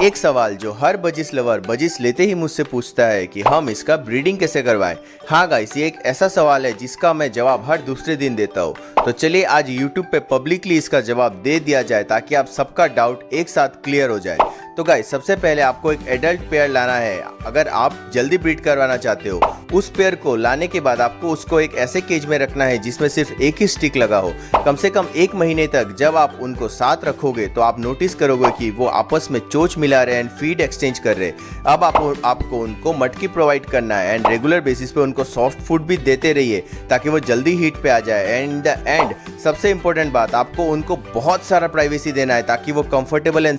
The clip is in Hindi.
एक सवाल जो हर बजिस लवर बजिस लेते ही मुझसे पूछता है कि हम इसका ब्रीडिंग कैसे करवाएं। हाँ गाइस, ये एक ऐसा सवाल है जिसका मैं जवाब हर दूसरे दिन देता हूँ। तो चलिए आज YouTube पे पब्लिकली इसका जवाब दे दिया जाए ताकि आप सबका डाउट एक साथ क्लियर हो जाए। तो गाइस, सबसे पहले आपको एक एडल्ट पेयर लाना है। अगर आप जल्दी ब्रीड करवाना चाहते हो, उस पेयर को लाने के बाद आपको उसको एक ऐसे केज में रखना है जिसमें सिर्फ एक ही स्टिक लगा हो। कम से कम 1 महीने तक जब आप उनको साथ रखोगे तो आप नोटिस करोगे कि वो आपस में चोंच मिला रहे एंड फीड एक्सचेंज कर रहे। अब आपको उनको मटकी प्रोवाइड करना है एंड रेगुलर बेसिस पे उनको सॉफ्ट फूड भी देते रहिए ताकि वो जल्दी हीट पे आ जाए। एंड सबसे इंपॉर्टेंट बात, आपको उनको बहुत सारा प्राइवेसी देना है ताकि वो कंफर्टेबल एंड